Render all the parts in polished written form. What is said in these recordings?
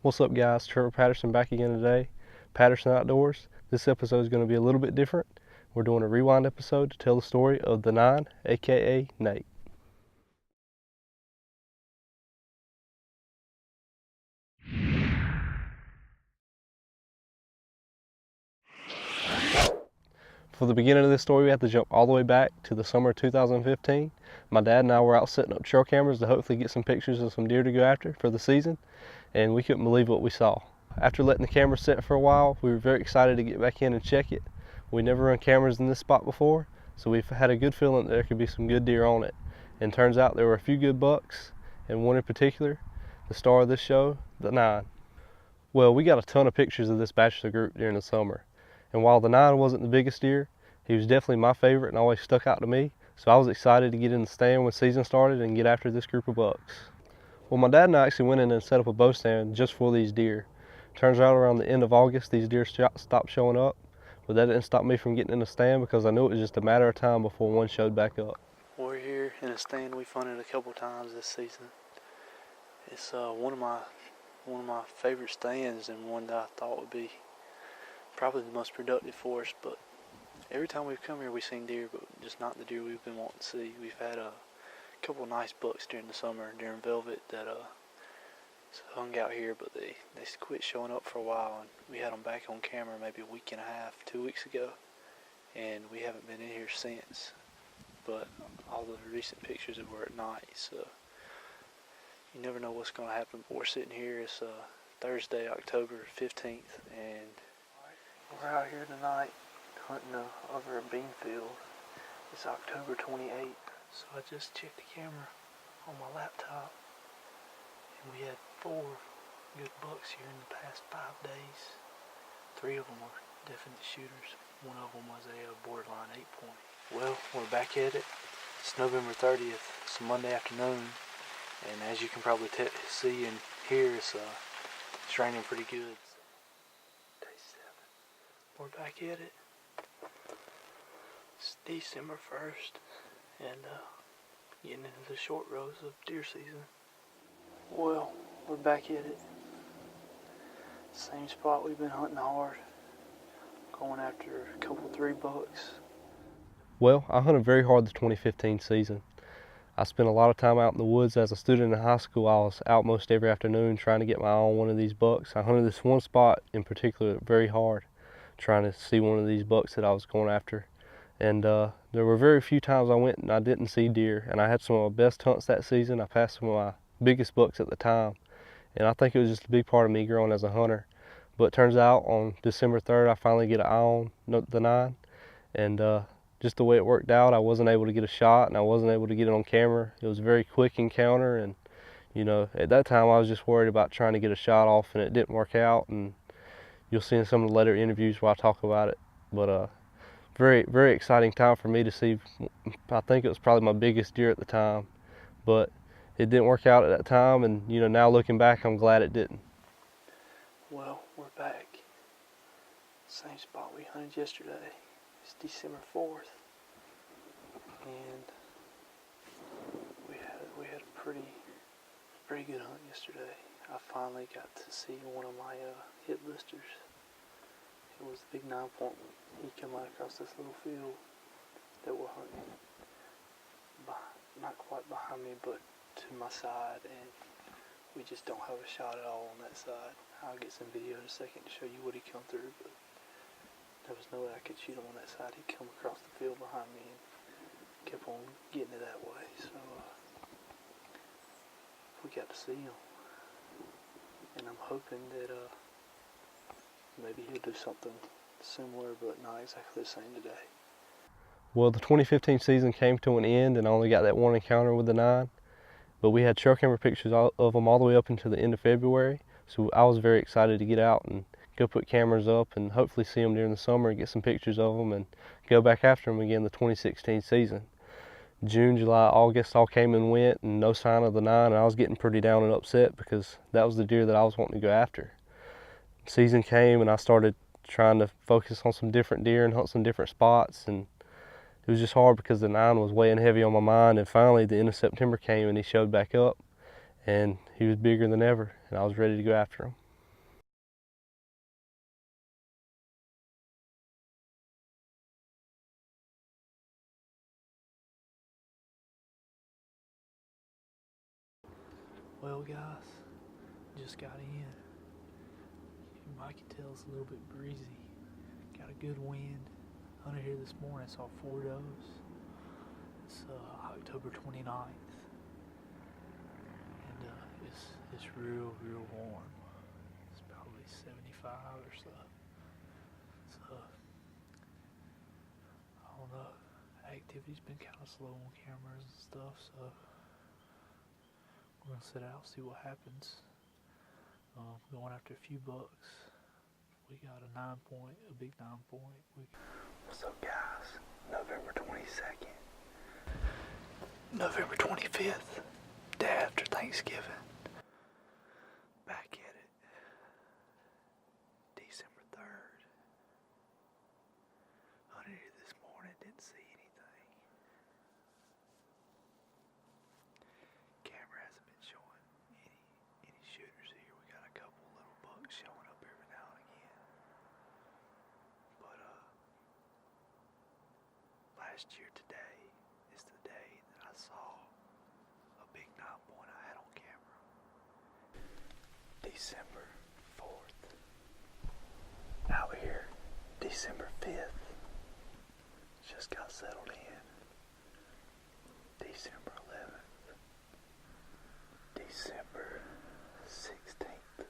What's up guys, Trevor Patterson back again today. Patterson Outdoors. This episode is going to be a little bit different. We're doing a rewind episode to tell the story of the 9, aka Nate. For the beginning of this story, we have to jump all the way back to the summer of 2015. My dad and I were out setting up trail cameras to hopefully get some pictures of some deer to go after for the season, and we couldn't believe what we saw. After letting the camera set for a while, we were very excited to get back in and check it. We never run cameras in this spot before, so we've had a good feeling that there could be some good deer on it. And turns out there were a few good bucks, and one in particular, the star of this show, the 9. Well, we got a ton of pictures of this bachelor group during the summer. And while the 9 wasn't the biggest deer, he was definitely my favorite and always stuck out to me. So I was excited to get in the stand when season started and get after this group of bucks. Well, my dad and I actually went in and set up a bow stand just for these deer. Turns out around the end of August, these deer stopped showing up, but that didn't stop me from getting in the stand because I knew it was just a matter of time before one showed back up. We're here in a stand we've hunted a couple times this season. It's one of my favorite stands and one that I thought would be probably the most productive for us. But every time we've come here, we've seen deer, but just not the deer we've been wanting to see. We've had a couple of nice bucks during the summer during velvet that hung out here, but they quit showing up for a while, and we had them back on camera maybe a week and a half, 2 weeks ago, and we haven't been in here since. But all the recent pictures were at night, so you never know what's going to happen. But we're sitting here. It's Thursday, October 15th, and we're out here tonight hunting over a bean field. It's October 28th, so I just checked the camera on my laptop, and we had 4 good bucks here in the past 5 days. 3 of them were definite shooters. One of them was a borderline 8-point. Well, we're back at it. It's November 30th. It's a Monday afternoon, and as you can probably see and hear, it's raining pretty good. Day 7. We're back at it. It's December 1st, and getting into the short rows of deer season. Well, we're back at it. Same spot we've been hunting hard, going after a couple 3 bucks. Well, I hunted very hard the 2015 season. I spent a lot of time out in the woods. As a student in high school, I was out most every afternoon trying to get my eye on one of these bucks. I hunted this one spot in particular very hard, trying to see one of these bucks that I was going after. And there were very few times I went and I didn't see deer, and I had some of my best hunts that season. I passed some of my biggest bucks at the time, and I think it was just a big part of me growing as a hunter. But it turns out on December 3rd, I finally get an eye on the 9, and just the way it worked out, I wasn't able to get a shot, and I wasn't able to get it on camera. It was a very quick encounter, and you know, at that time I was just worried about trying to get a shot off, and it didn't work out. And you'll see in some of the later interviews where I talk about it. But very, very exciting time for me to see. I think it was probably my biggest deer at the time, but it didn't work out at that time, and you know, now looking back, I'm glad it didn't. Well, we're back. Same spot we hunted yesterday. It's December 4th, and we had a pretty good hunt yesterday. I finally got to see one of my hit listers. It was the big 9-point. He came out across this little field that we're hunting, not quite behind me, but to my side, and we just don't have a shot at all on that side. I'll get some video in a second to show you what he come through, but there was no way I could shoot him on that side. He come across the field behind me and kept on getting it that way. So we got to see him, and I'm hoping that maybe he'll do something similar, but not exactly the same today. Well, the 2015 season came to an end, and I only got that one encounter with the 9. But we had trail camera pictures of them all the way up until the end of February. So I was very excited to get out and go put cameras up and hopefully see them during the summer and get some pictures of them and go back after them again the 2016 season. June, July, August all came and went, and no sign of the 9, and I was getting pretty down and upset because that was the deer that I was wanting to go after. Season came, and I started trying to focus on some different deer and hunt some different spots, and it was just hard because the 9 was weighing heavy on my mind. And finally the end of September came and he showed back up, and he was bigger than ever, and I was ready to go after him. Well, guys, just got in. You might can tell it's a little bit breezy. Got a good wind. Under here this morning, saw 4 does. It's October 29th, and it's real warm. It's probably 75 or so. So I don't know. Activity's been kind of slow on cameras and stuff, so we're gonna sit out, see what happens. Going after a few bucks. We got a 9-point, a big 9-point. What's up, guys? November 22nd. November 25th, day after Thanksgiving. Back at it. December 3rd. Under here this morning, didn't see anything. Camera hasn't been showing any shooters here. We got a couple little bucks showing up every now and again. But last year today is the day that I saw a big 9-point I had on camera. December 4th. Out here, December 5th. Just got settled in. December 11th. December 16th.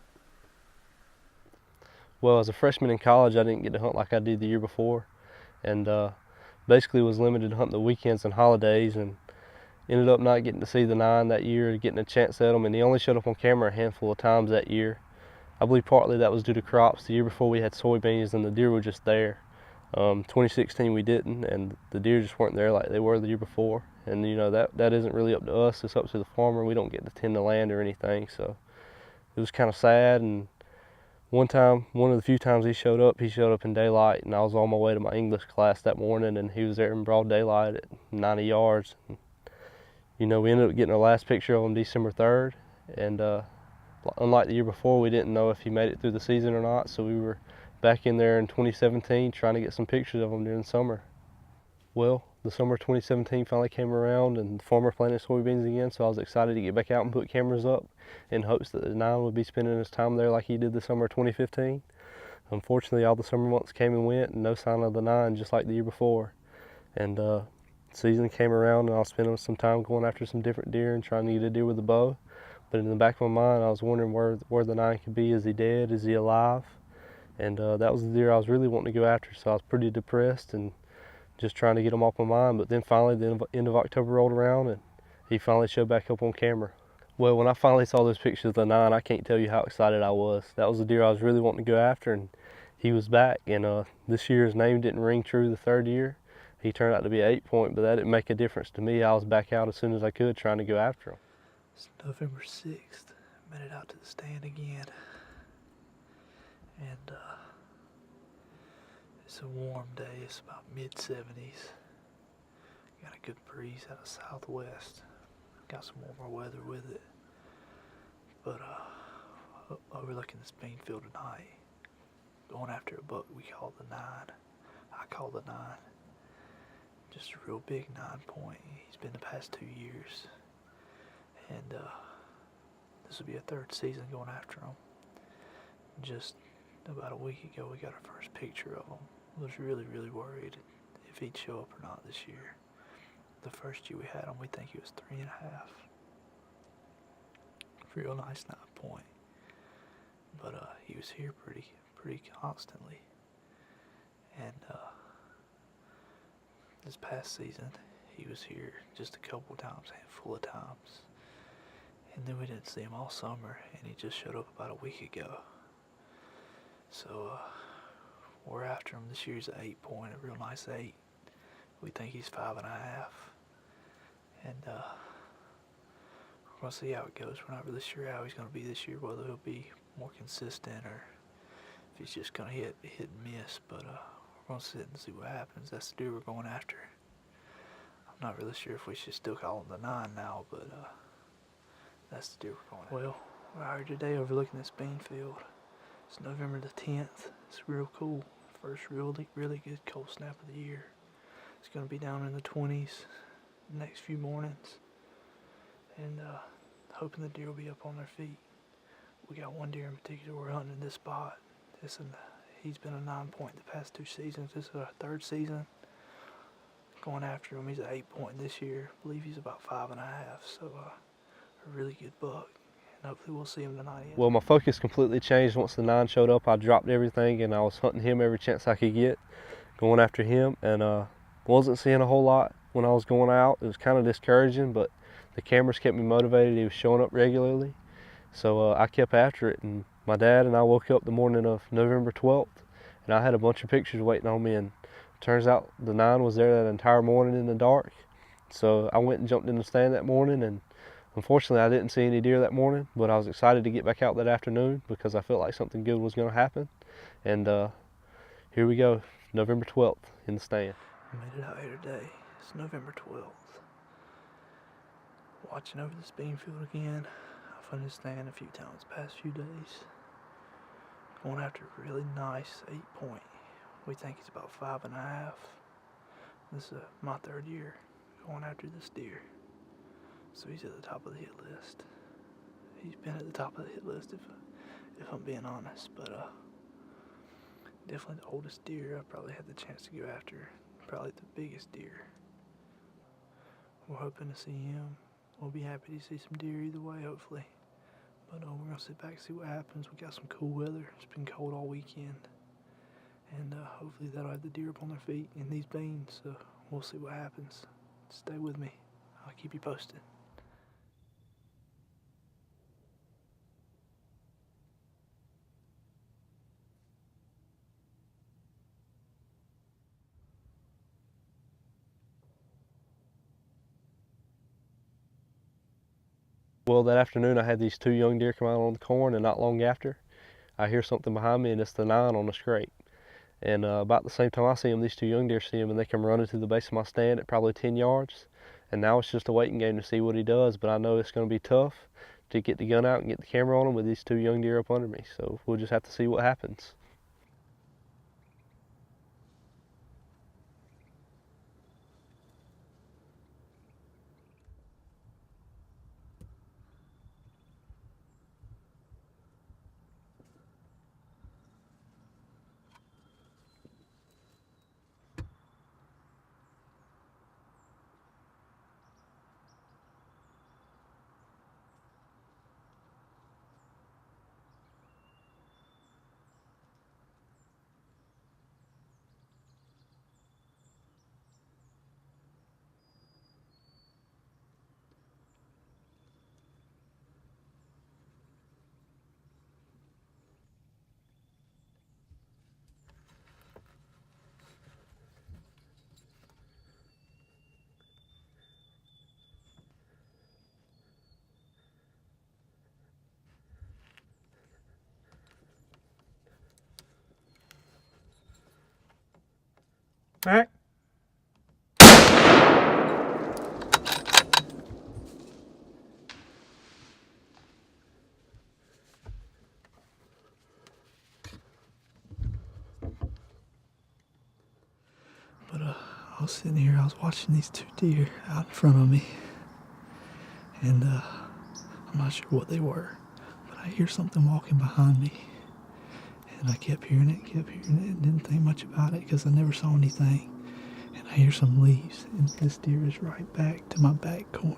Well, as a freshman in college, I didn't get to hunt like I did the year before, and basically was limited to hunting the weekends and holidays, and ended up not getting to see the 9 that year, getting a chance at them, and he only showed up on camera a handful of times that year. I believe partly that was due to crops. The year before we had soybeans and the deer were just there. 2016 we didn't, and the deer just weren't there like they were the year before. And you know, that isn't really up to us, it's up to the farmer. We don't get to tend the land or anything, so it was kind of sad. And one of the few times he showed up in daylight, and I was on my way to my English class that morning, and he was there in broad daylight at 90 yards. And, you know, we ended up getting our last picture of him December 3rd, and unlike the year before, we didn't know if he made it through the season or not, so we were back in there in 2017 trying to get some pictures of him during the summer. Well, the summer of 2017 finally came around, and the farmer planted soybeans again, so I was excited to get back out and put cameras up in hopes that the 9 would be spending his time there like he did the summer of 2015. Unfortunately, all the summer months came and went, and no sign of the 9, just like the year before. And season came around, and I was spending some time going after some different deer and trying to get a deer with a bow. But in the back of my mind, I was wondering where the 9 could be. Is he dead? Is he alive? And that was the deer I was really wanting to go after, so I was pretty depressed and just trying to get him off my mind. But then finally the end of October rolled around, and he finally showed back up on camera. Well, when I finally saw those pictures of the 9, I can't tell you how excited I was. That was the deer I was really wanting to go after, and he was back. And this year his name didn't ring true the 3rd year. He turned out to be an 8-point, but that didn't make a difference to me. I was back out as soon as I could trying to go after him. It's November 6th. Made it out to the stand again. And it's a warm day. It's about mid-70s. Got a good breeze out of southwest. Got some warmer weather with it. But overlooking this bean field tonight, going after a buck we call the 9. I call the 9. Just a real big 9-point. He's been the past 2 years. And this will be a 3rd season going after him. Just about a week ago, we got our first picture of him. Was really worried if he'd show up or not this year. The first year we had him, we think he was 3.5. Real nice 9-point. But he was here pretty constantly. And this past season, he was here just a couple times, a handful of times. And then we didn't see him all summer, and he just showed up about a week ago. So we're after him. This year's an 8-point, a real nice 8. We think he's 5.5. And we're going to see how it goes. We're not really sure how he's going to be this year, whether he'll be more consistent or if he's just going to hit and miss. But we're going to sit and see what happens. That's the deer we're going after. I'm not really sure if we should still call him the 9 now, but that's the deer we're going after. Well, we're out here today overlooking this bean field. It's November the 10th. It's real cool. First really good cold snap of the year. It's going to be down in the 20s the next few mornings. And hoping the deer will be up on their feet. We got one deer in particular we're hunting in this spot. He's been a 9 point the past 2 seasons. This is our 3rd season going after him. He's an 8 point this year. I believe he's about 5.5. So a really good buck. And hopefully we'll see him tonight. Well, my focus completely changed once the 9 showed up. I dropped everything and I was hunting him every chance I could get, going after him, and wasn't seeing a whole lot when I was going out. It was kind of discouraging, but the cameras kept me motivated. He was showing up regularly, so I kept after it. And my dad and I woke up the morning of November 12th, and I had a bunch of pictures waiting on me, and turns out the 9 was there that entire morning in the dark. So I went and jumped in the stand that morning, and unfortunately I didn't see any deer that morning, but I was excited to get back out that afternoon because I felt like something good was going to happen. And here we go, November 12th in the stand. I made it out here today. It's November 12th. Watching over this bean field again. I've hunted this stand a few times the past few days. Going after a really nice 8 point. We think he's about 5.5. This is my 3rd year going after this deer. So he's at the top of the hit list. He's been at the top of the hit list if I'm being honest, but definitely the oldest deer I probably had the chance to go after. Probably the biggest deer. We're hoping to see him. We'll be happy to see some deer either way, hopefully. But we're going to sit back and see what happens. We got some cool weather. It's been cold all weekend. And hopefully that'll have the deer up on their feet in these beans. So we'll see what happens. Stay with me. I'll keep you posted. Well, that afternoon I had these 2 young deer come out on the corn, and not long after I hear something behind me, and it's the 9 on the scrape. And about the same time I see them, these 2 young deer see him, and they come running to the base of my stand at probably 10 yards. And now it's just a waiting game to see what he does, but I know it's going to be tough to get the gun out and get the camera on him with these 2 young deer up under me. So we'll just have to see what happens. All right. But I was sitting here, I was watching these 2 deer out in front of me, and I'm not sure what they were, but I hear something walking behind me, and I kept hearing it, and didn't think much about it because I never saw anything. And I hear some leaves, and this deer is right back to my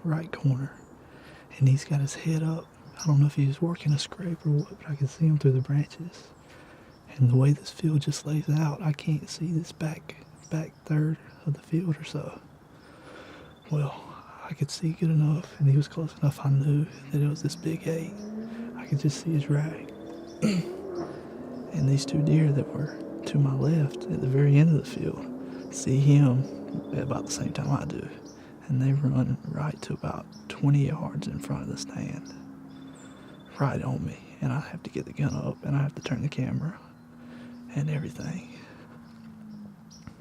right corner, and he's got his head up. I don't know if he was working a scrape or what, but I can see him through the branches. And the way this field just lays out, I can't see this back third of the field or so. Well, I could see good enough, and he was close enough. I knew that it was this big 8. I could just see his rag. And these 2 deer that were to my left at the very end of the field see him at about the same time I do, and they run right to about 20 yards in front of the stand, right on me. And I have to get the gun up, and I have to turn the camera and everything.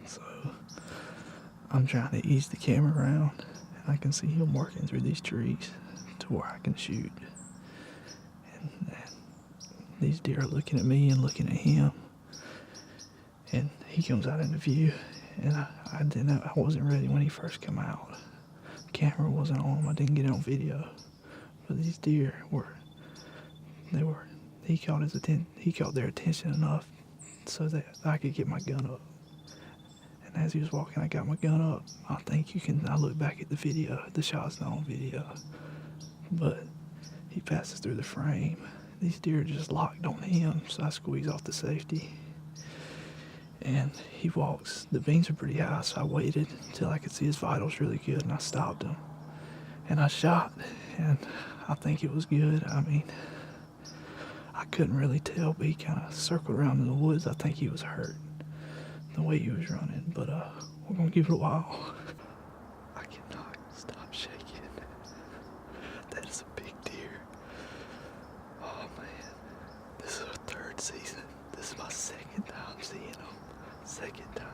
So I'm trying to ease the camera around, and I can see him working through these trees to where I can shoot. And these deer are looking at me and looking at him, and he comes out into view, and I wasn't ready when he first came out. The camera wasn't on, I didn't get it on video, But these deer he caught their attention enough so that I could get my gun up. And as he was walking, I got my gun up. I look back at the video, the shot's not on video, but he passes through the frame. These deer just locked on him, so I squeeze off the safety. And he walks. The beams are pretty high, so I waited until I could see his vitals really good, and I stopped him. And I shot, and I think it was good. I mean, I couldn't really tell, but he kind of circled around in the woods. I think he was hurt the way he was running, but we're gonna give it a while. I cannot stop shaking. That is a big deer. Oh man, this is our third season. This is my second time seeing him. Second time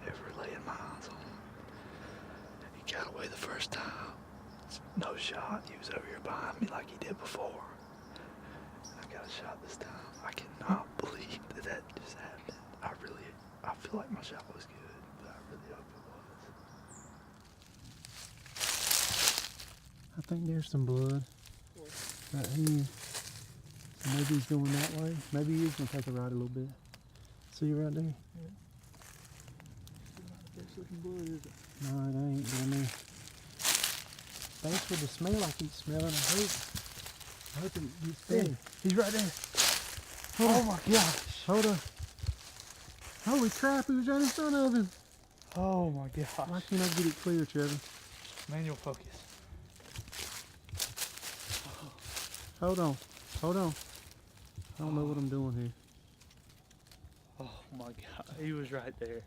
ever laying my eyes on him. He got away the first time. No shot. He was over here behind me like he did before. I got a shot this time. I cannot believe that just happened. I feel like my shot was good, but I really hope it was. I think there's some blood right here. So maybe he's going that way. Maybe he is going to take a ride a little bit. See right there? Yeah. It's looking blood, is it? No, it ain't. But I mean, thanks for the smell. I keep smelling. I hope it gets better. He's right there. Oh my gosh. Hold on. Holy crap, he was right in front of him. Oh my gosh. Why can't I get it clear, Trevor? Manual focus. Hold on. Hold on. I don't know what I'm doing here. Oh my god. He was right there.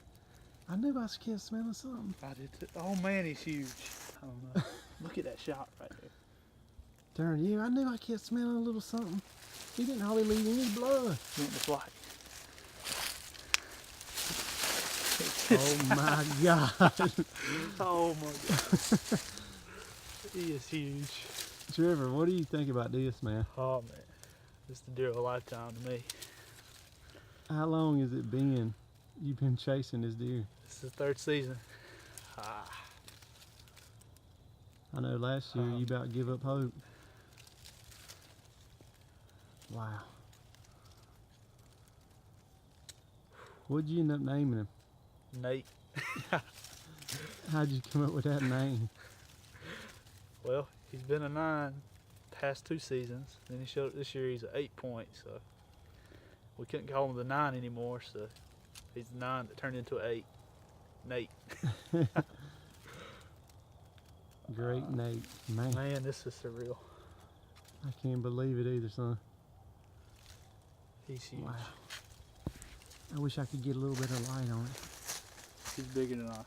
I knew I kept smelling something. I did too. Oh man, he's huge. I don't know. Look at that shot right there. Darn you, I knew I kept smelling a little something. He didn't hardly leave any blood. He went to flight. Oh my god. Oh my god. He is huge. Trevor, what do you think about this, man? Oh man. This is the deer of a lifetime to me. How long has it been you've been chasing this deer? This is the third season. I know last year you about give up hope. Wow. What'd you end up naming him? Nate. How'd you come up with that name? Well, he's been a 9 past 2 seasons. Then he showed up this year he's an 8 point, so we couldn't call him the 9 anymore, so he's the 9 that turned into an 8. Nate. Great Nate. Man, this is surreal. I can't believe it either, son. He's huge. Wow. I wish I could get a little bit of light on it. He's bigger than I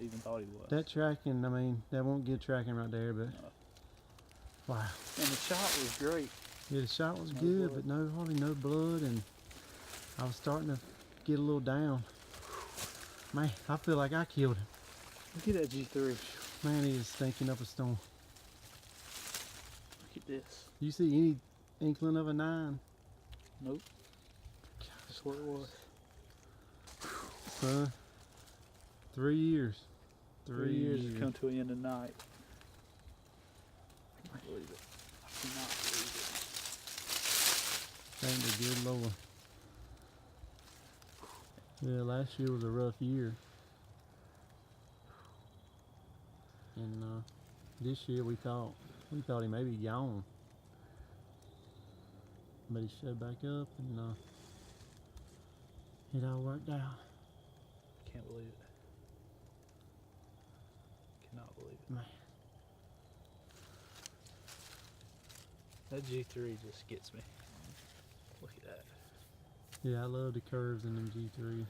even thought he was. That tracking, I mean, that won't get tracking right there, but wow. And the shot was great. Yeah, the shot was No good, blood. but hardly no blood, and I was starting to get a little down. Man, I feel like I killed him. Look at that G3. Man, he is stinking up a storm. Look at this. You see any inkling of a 9? Nope. That's what it was. Son, 3 years. 3 years to come to an end tonight. I can't believe it. I cannot believe it. Thank the good Lord. Yeah, last year was a rough year. And this year we thought he may be gone. But he showed back up and it all worked out. Can't believe it. Cannot believe it. Man. That G3 just gets me. Look at that. Yeah, I love the curves in them G3.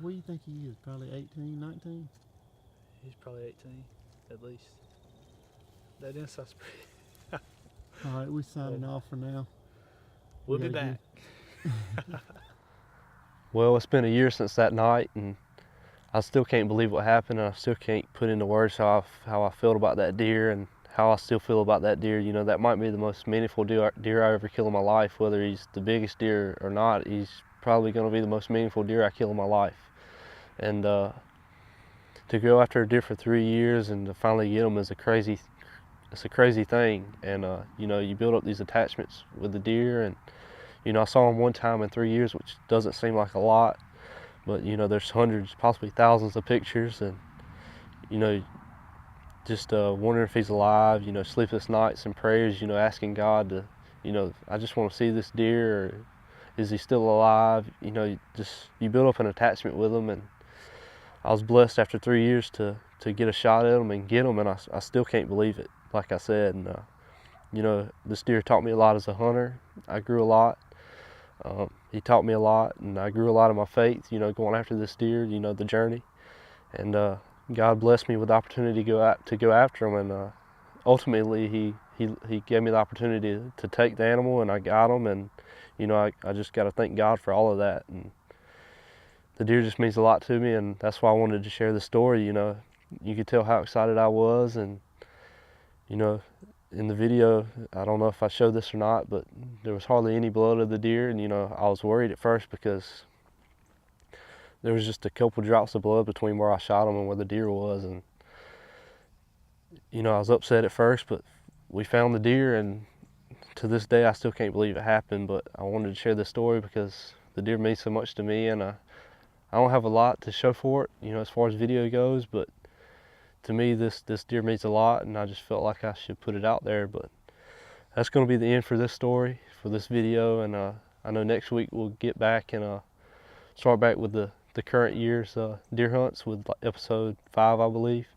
What do you think he is? Probably 18, 19? He's probably 18, at least. That insight's pretty. All right, we're signing off for now. We'll We be gotta back. Well, it's been a year since that night, and I still can't believe what happened, and I still can't put into words how I felt about that deer and how I still feel about that deer. You know, that might be the most meaningful deer I ever kill in my life. Whether he's the biggest deer or not, he's probably going to be the most meaningful deer I kill in my life. And to go after a deer for 3 years and to finally get them is it's a crazy thing. And you know, you build up these attachments with the deer, and you know, I saw them one time in 3 years, which doesn't seem like a lot, but you know, there's hundreds, possibly thousands of pictures, and you know, just wondering if he's alive, you know, sleepless nights and prayers, you know, asking God to, you know, I just want to see this deer, or is he still alive? You know, you build up an attachment with him. And I was blessed after 3 years to get a shot at him and get him, and I still can't believe it, like I said. And you know, this deer taught me a lot as a hunter. I grew a lot. He taught me a lot, and I grew a lot of my faith, you know, going after this deer, you know, the journey. And God blessed me with the opportunity to go after him, and ultimately he gave me the opportunity to take the animal, and I got him. And you know, I just got to thank God for all of that. And the deer just means a lot to me, and that's why I wanted to share the story. You know, you could tell how excited I was. And you know, in the video, I don't know if I showed this or not, but there was hardly any blood of the deer. And you know, I was worried at first because there was just a couple drops of blood between where I shot him and where the deer was. And you know, I was upset at first, but we found the deer, and to this day I still can't believe it happened. But I wanted to share this story because the deer means so much to me, and I don't have a lot to show for it, you know, as far as video goes, but to me this deer means a lot, and I just felt like I should put it out there. But that's going to be the end for this story, for this video. And I know next week we'll get back and start back with the current year's deer hunts with episode 5, I believe.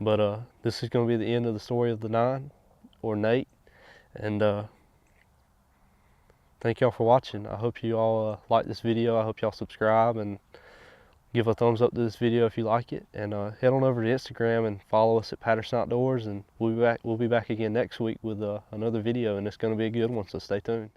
But this is going to be the end of the story of the 9, or Nate. And thank y'all for watching. I hope you all like this video. I hope y'all subscribe and give a thumbs up to this video if you like it. And head on over to Instagram and follow us at Patterson Outdoors. And we'll be back again next week with another video, and it's going to be a good one, so stay tuned.